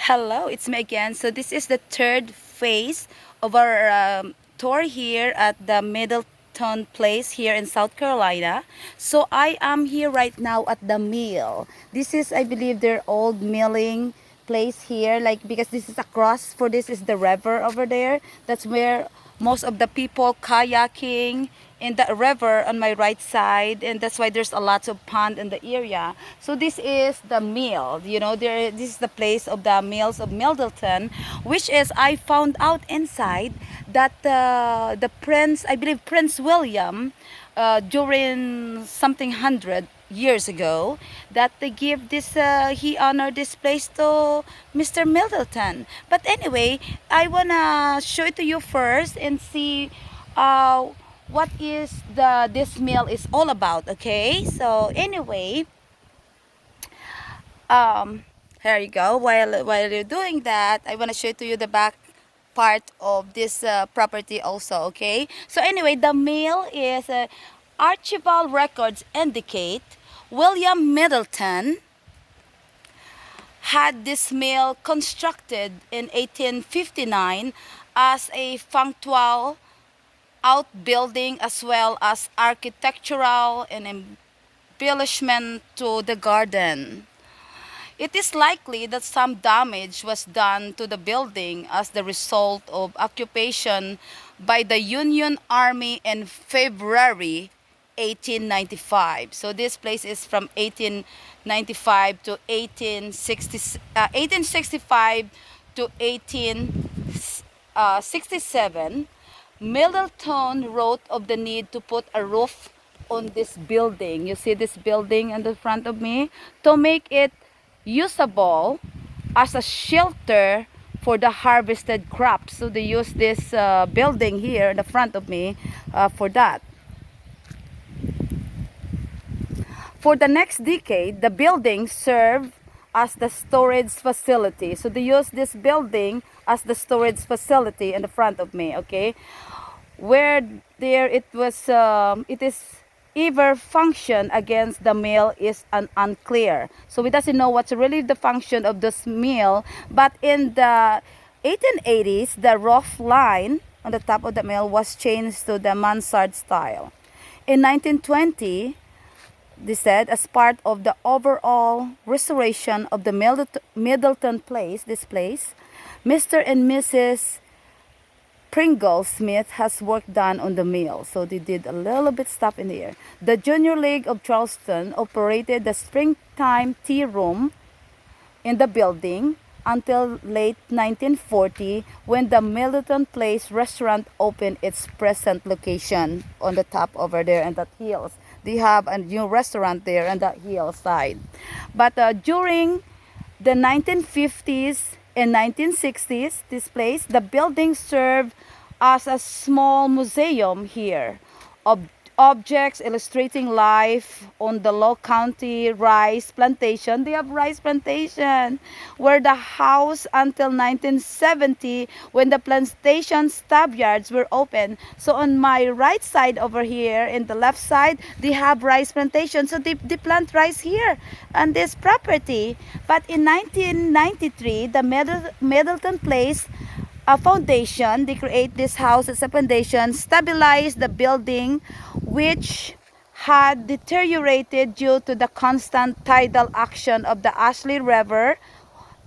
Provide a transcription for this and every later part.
Hello, it's me again. So this is the third phase of our tour here at the Middleton Place here in South Carolina. So I am here right now at the mill. This is, I believe, their old milling place here, like because this is across for this is the river over there. That's where most of the people kayaking in the river on my right side, and that's why there's a lot of pond in the area. So this is the mill, this is the place of the mills of Middleton, which is I found out inside that the prince, I believe Prince William, during something 100 years ago, that they give this he honored this place to Mr. Middleton. But anyway, I wanna show it to you first and see uh, what is this meal is all about. Okay, so anyway, um here you go. While you're doing that, I want to show to you the back part of this property also. Okay, so anyway, the meal is archival records indicate William Middleton had this mill constructed in 1859 as a functional outbuilding as well as architectural and embellishment to the garden. It is likely that some damage was done to the building as the result of occupation by the Union Army in February 1895. So this place is from 1895 to 1865 to 1867. Middleton wrote of the need to put a roof on this building. You see this building in the front of me? To make it usable as a shelter for the harvested crops. So they use this building here in the front of me for that. For the next decade, the building served as the storage facility. So they use this building as the storage facility in the front of me, okay? Where there it is either function against the mill is unclear. So we doesn't know what's really the function of this mill, but in the 1880s, the roof line on the top of the mill was changed to the mansard style. In 1920, they said, as part of the overall restoration of the Middleton Place, this place, Mr. and Mrs. Pringle Smith has work done on the mill. So they did a little bit stuff in there. The Junior League of Charleston operated the springtime tea room in the building until late 1940 when the Middleton Place restaurant opened its present location on the top over there and that hills. They have a new restaurant there on that hillside. But during the 1950s and 1960s, this place, the building served as a small museum here of objects illustrating life on the Low County rice plantation. They have rice plantation where the house until 1970 when the plantation stockyards were open. So on my right side over here in the left side, they have rice plantation. So they plant rice here on this property. But in 1993, the Middleton Place a foundation, they create this house as a foundation, stabilize the building which had deteriorated due to the constant tidal action of the Ashley River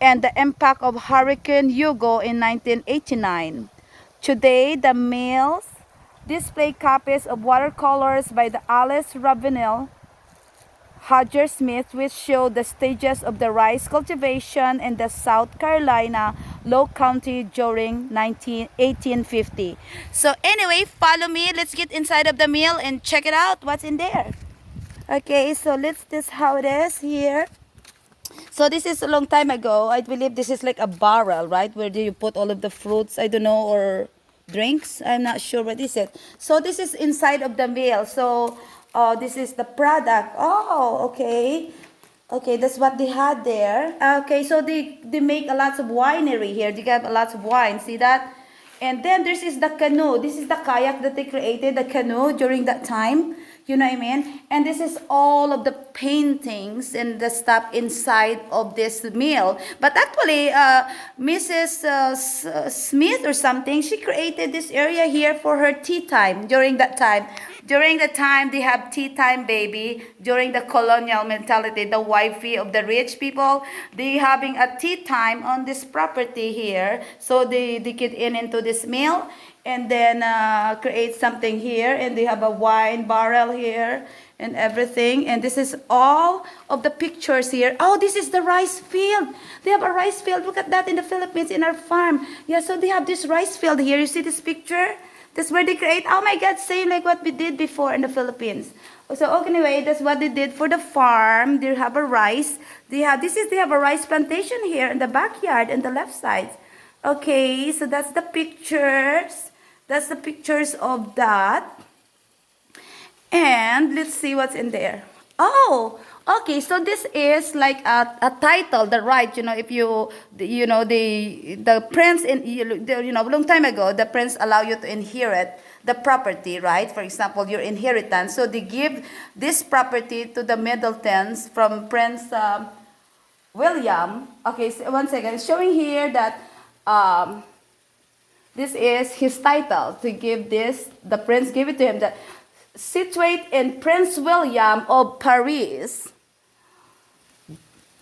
and the impact of Hurricane Hugo in 1989. Today, the mills display copies of watercolors by the Alice Ravenel Hodger Smith, which show the stages of the rice cultivation in the South Carolina Low County during 1850. So anyway, follow me. Let's get inside of the mill and check it out. What's in there? Okay, so this how it is here. So this is a long time ago. I believe this is like a barrel, right? Where do you put all of the fruits? I don't know, or drinks. I'm not sure what is it. So this is inside of the mill. So this is the product. Oh, okay. Okay, that's what they had there. Okay, so they make a lot of winery here. They have a lot of wine. See that? And then this is the canoe. This is the kayak that they created, the canoe during that time. You know what I mean? And this is all of the paintings and the stuff inside of this mill. But actually, Mrs. Smith or something, she created this area here for her tea time during that time. During the time they have tea time, baby, during the colonial mentality, the wifey of the rich people, they having a tea time on this property here. So they get into this mill and then create something here, and they have a wine barrel here and everything. And this is all of the pictures here. Oh, this is the rice field. They have a rice field. Look at that in the Philippines, in our farm. Yeah, so they have this rice field here. You see this picture? That's where they create, oh my God, same like what we did before in the Philippines. So anyway, that's what they did for the farm. They have a rice. They have a rice plantation here in the backyard in the left side. Okay, so that's the pictures. That's the pictures of that. And let's see what's in there. Oh, okay. So this is like a title, the right. You know, if the prince long time ago, the prince allow you to inherit the property, right? For example, your inheritance. So they give this property to the Middletons from Prince William. Okay, so one second. It's showing here that this is his title to give this. The prince gave it to him. That situate in Prince William of Paris,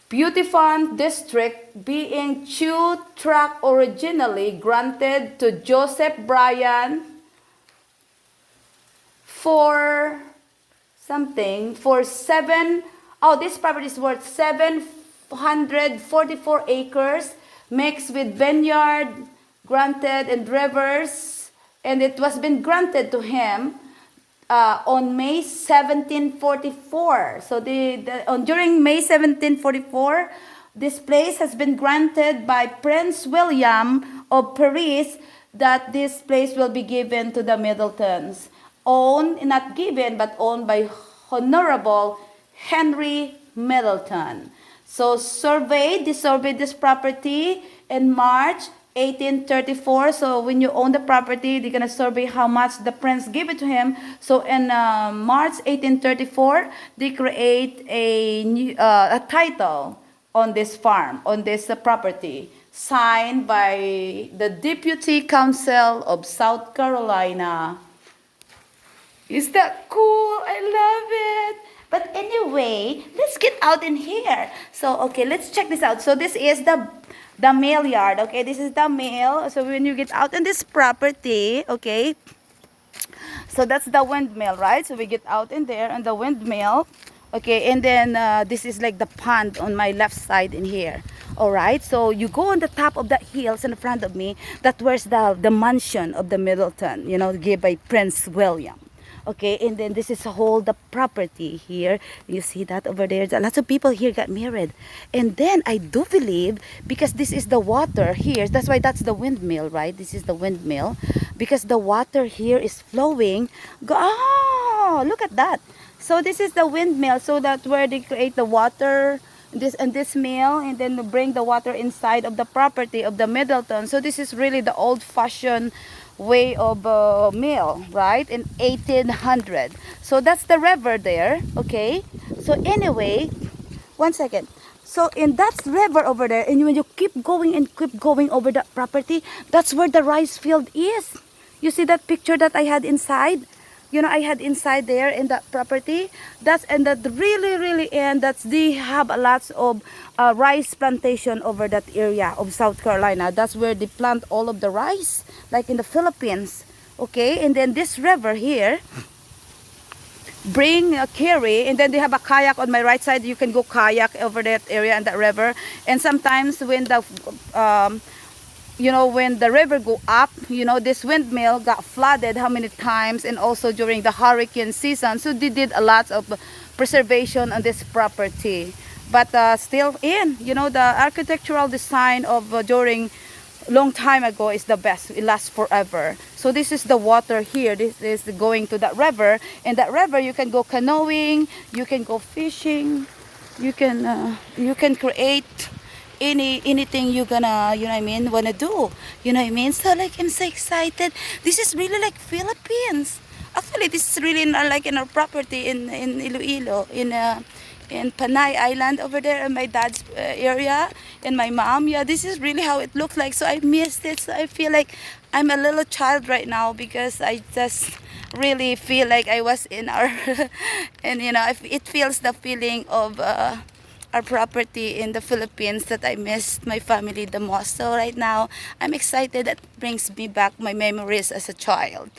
Beautiful district, being Chew tract originally granted to Joseph Bryan for this property is worth 744 acres mixed with vineyard, granted and rivers, and it was been granted to him on May 1744. So during May 1744, this place has been granted by Prince William of Paris, that this place will be given to the Middletons. Owned, not given, but owned by Honorable Henry Middleton. So they surveyed this property in March 1834. So when you own the property, they're gonna survey how much the prince gave it to him. So in March 1834, they create a title on this farm, on this property, signed by the Deputy Council of South Carolina. Is that cool? I love it. But anyway, let's get out in here. So, okay, let's check this out. So this is the mail yard. Okay, this is the mail. So when you get out in this property, okay, so that's the windmill, right? So we get out in there and the windmill. Okay, and then this is like the pond on my left side in here. All right, so you go on the top of that hills in front of me. That where's the mansion of the Middleton, given by Prince William. Okay, and then this is the property here. You see that over there? Lots of people here got married. And then I do believe, because this is the water here, that's why that's the windmill, right? This is the windmill. Because the water here is flowing. Oh, look at that. So this is the windmill. So that's where they create the water, this mill, and then bring the water inside of the property of the Middleton. So this is really the old-fashioned way of mill, right, in 1800. So that's the river there. Okay, so anyway, one second. So in that river over there, and when you keep going over that property, that's where the rice field is. You see that picture that I had inside? I had inside there in that property. That's and that really end. They have a lots of rice plantation over that area of South Carolina. That's where they plant all of the rice, like in the Philippines. Okay, and then this river here bring carry, and then they have a kayak on my right side. You can go kayak over that area and that river. And sometimes when the when the river go up, this windmill got flooded how many times, and also during the hurricane season. So they did a lot of preservation on this property. But still the architectural design of during long time ago is the best. It lasts forever. So this is the water here. This is going to that river. And that river you can go canoeing, you can go fishing, you can create anything you're gonna wanna do, so like I'm so excited. This is really like Philippines. Actually, this is really like in our property in Iloilo, in Panay Island over there in my dad's area and my mom. Yeah, this is really how it looks like. So I missed it. So I feel like I'm a little child right now because I just really feel like I was in our, and you know, it feels the feeling of our property in the Philippines that I missed my family the most. So right now, I'm excited. That brings me back my memories as a child.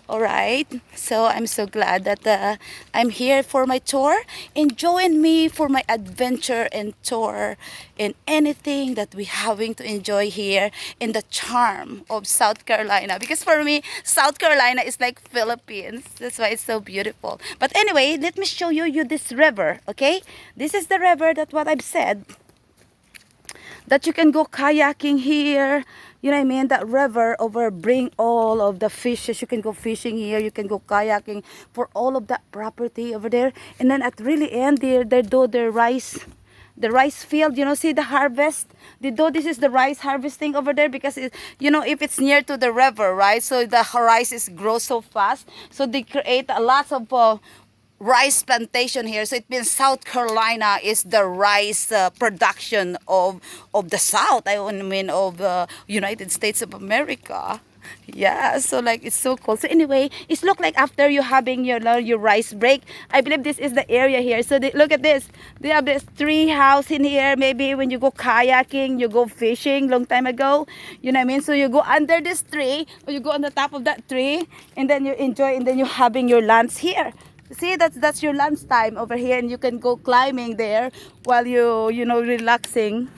All right, so I'm so glad that I'm here for my tour, and join me for my adventure and tour in anything that we're having to enjoy here in the charm of South Carolina. Because for me, South Carolina is like Philippines. That's why it's so beautiful. But anyway, let me show you this river, okay? This is the river that what I've said, that you can go kayaking here. You know what I mean? That river over bring all of the fishes. You can go fishing here. You can go kayaking for all of that property over there. And then at really end, they do the rice field. You know, see the harvest. They do this is the rice harvesting over there because it, you know, if it's near to the river, right? So the rice is grow so fast. So they create a lot of rice plantation here. So it means South Carolina is the rice production of the South. I mean of the United States of America. Yeah, so like it's so cool. So anyway, it's look like after you having your rice break, I believe this is the area here. So look at this. They have this tree house in here. Maybe when you go kayaking, you go fishing long time ago. You know what I mean? So you go under this tree or you go on the top of that tree and then you enjoy and then you having your lunch here. See, that's your lunch time over here, and you can go climbing there while you know relaxing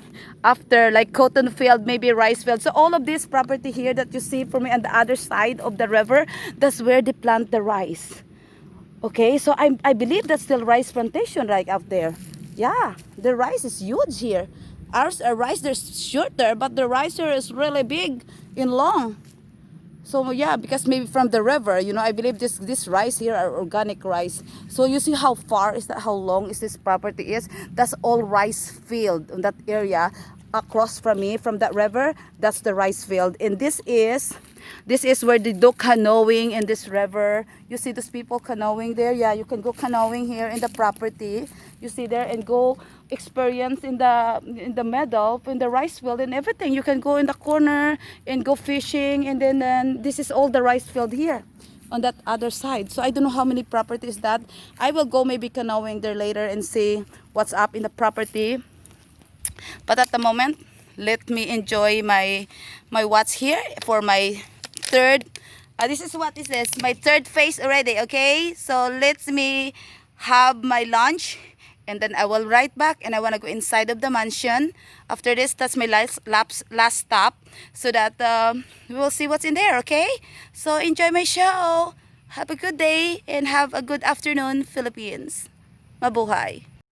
after like cotton field, maybe rice field. So all of this property here that you see for me on the other side of the river, that's where they plant the rice. Okay, so I believe that's still rice plantation right out there. Yeah, the rice is huge here. Ours rice they're shorter, but the rice here is really big and long. So yeah, because maybe from the river, you know, I believe this rice here are organic rice. So you see how far is that, how long is this property is? That's all rice field in that area across from me, from that river. That's the rice field, and this is where they do canoeing in this river. You see those people canoeing there? Yeah, you can go canoeing here in the property. You see there and go experience in the meadow, in the rice field and everything. You can go in the corner and go fishing, and then this is all the rice field here on that other side. So I don't know how many properties that. I will go maybe canoeing there later and see what's up in the property. But at the moment, let me enjoy my watch here for my third. This is what is this? My third phase already. Okay, so let me have my lunch, and then I will ride back, and I want to go inside of the mansion. After this, that's my last stop, so that we will see what's in there. Okay, so enjoy my show. Have a good day and have a good afternoon, Philippines. Mabuhay.